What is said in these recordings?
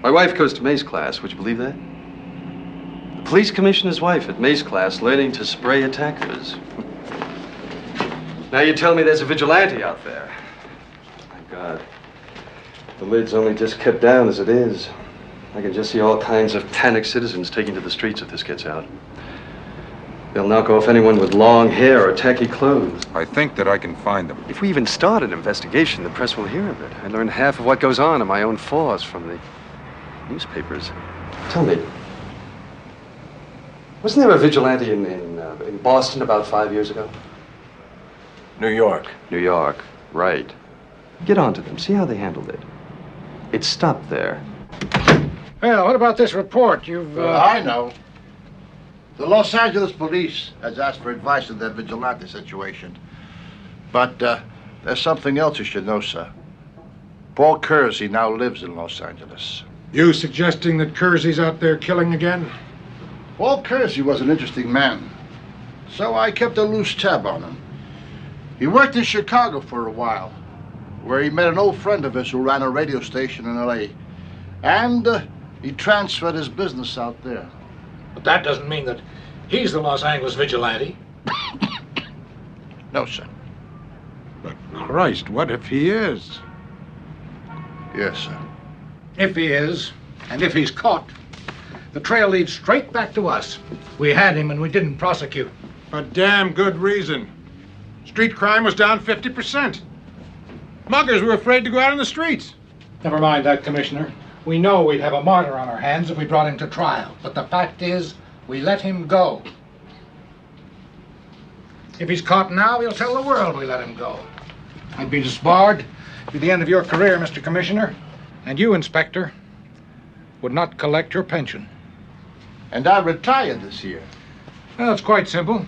My wife goes to May's class. Would you believe that? The police commissioner's wife at May's class learning to spray attackers. Now you tell me there's a vigilante out there. My God. The lid's only just kept down as it is. I can just see all kinds of panicked citizens taking to the streets if this gets out. They'll knock off anyone with long hair or tacky clothes. I think that I can find them. If we even start an investigation, the press will hear of it. I learned half of what goes on in my own force from the newspapers. Tell me, wasn't there a vigilante in Boston about 5 years ago? New York. New York, right. Get on to them, see how they handled it. It stopped there. Well, what about this report? I know. The Los Angeles police has asked for advice on that vigilante situation. But there's something else you should know, sir. Paul Kersey now lives in Los Angeles. You suggesting that Kersey's out there killing again? Paul Kersey was an interesting man, so I kept a loose tab on him. He worked in Chicago for a while, where he met an old friend of his who ran a radio station in L.A. And he transferred his business out there. But that doesn't mean that he's the Los Angeles vigilante. No, sir. But Christ, what if he is? Yes, sir. If he is, and if he's caught, the trail leads straight back to us. We had him and we didn't prosecute. A damn good reason. Street crime was down 50%. Muggers were afraid to go out on the streets. Never mind that, Commissioner. We know we'd have a martyr on our hands if we brought him to trial. But the fact is, we let him go. If he's caught now, he'll tell the world we let him go. He'd be disbarred. It'd be the end of your career, Mr. Commissioner. And you, Inspector, would not collect your pension. And I retired this year. Well, it's quite simple.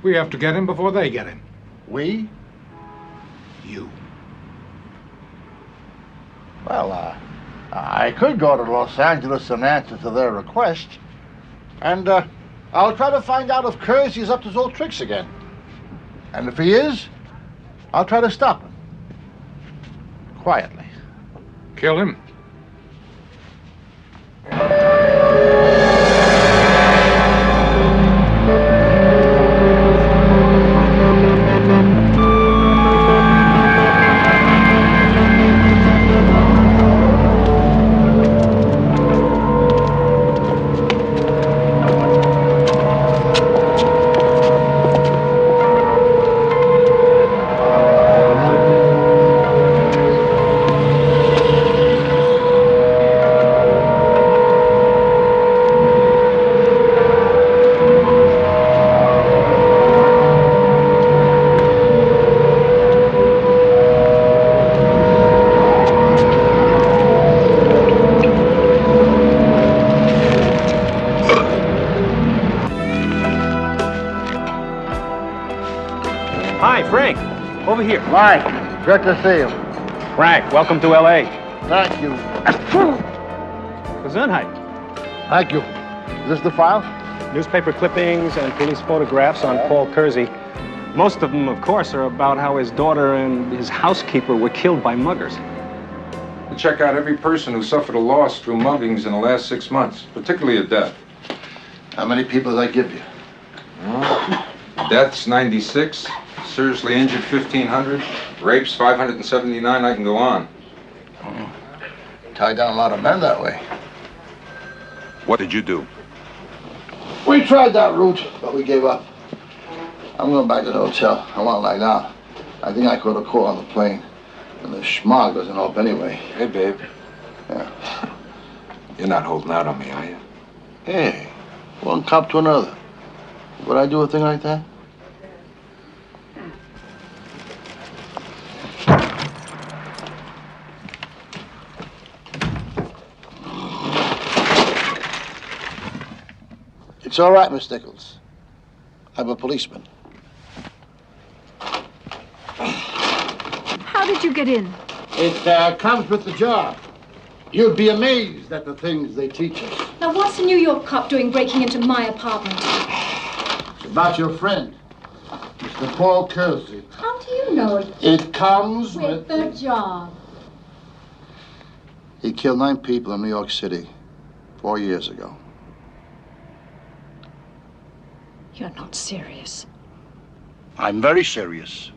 We have to get him before they get him. We? You. Well, I could go to Los Angeles and answer to their request. And I'll try to find out if Kersey's up to his old tricks again. And if he is, I'll try to stop him. Quietly. Kill him? Over here. Mike, good to see you. Frank, welcome to L.A. Thank you. Gesundheit. Thank you. Is this the file? Newspaper clippings and police photographs on Paul Kersey. Most of them, of course, are about how his daughter and his housekeeper were killed by muggers. To check out every person who suffered a loss through muggings in the last 6 months, particularly a death. How many people did I give you? Deaths, 96. Seriously injured, 1,500. Rapes, 579. I can go on. Tied down a lot of men that way. What did you do? We tried that route, but we gave up. I'm going back to the hotel. I want to lie down. I think I caught a call on the plane. And the schmog doesn't help anyway. Hey, babe. Yeah. You're not holding out on me, are you? Hey, one cop to another. Would I do a thing like that? It's all right, Miss Nichols. I'm a policeman. How did you get in? It comes with the job. You'd be amazed at the things they teach us. Now, what's a New York cop doing breaking into my apartment? It's about your friend, Mr. Paul Kersey. How do you know it? It comes With the job. He killed 9 people in New York City 4 years ago. You're not serious. I'm very serious.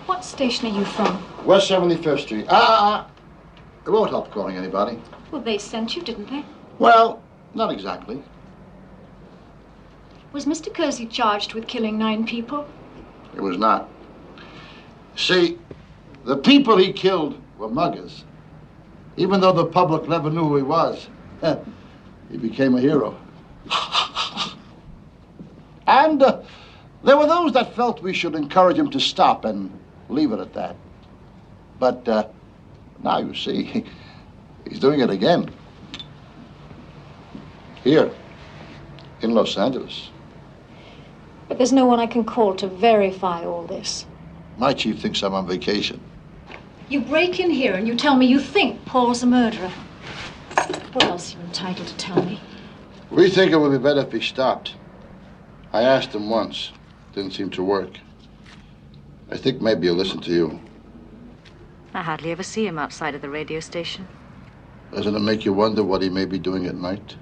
What station are you from? West 75th Street. It won't help calling anybody. Well, they sent you, didn't they? Well, not exactly. Was Mr. Kersey charged with killing 9 people? It was not. See, the people he killed were muggers. Even though the public never knew who he was, he became a hero. And there were those that felt we should encourage him to stop and leave it at that. But now you see, he's doing it again. Here, in Los Angeles. But there's no one I can call to verify all this. My chief thinks I'm on vacation. You break in here and you tell me you think Paul's a murderer. What else are you entitled to tell me? We think it would be better if he stopped. I asked him once. Didn't seem to work. I think maybe he'll listen to you. I hardly ever see him outside of the radio station. Doesn't it make you wonder what he may be doing at night?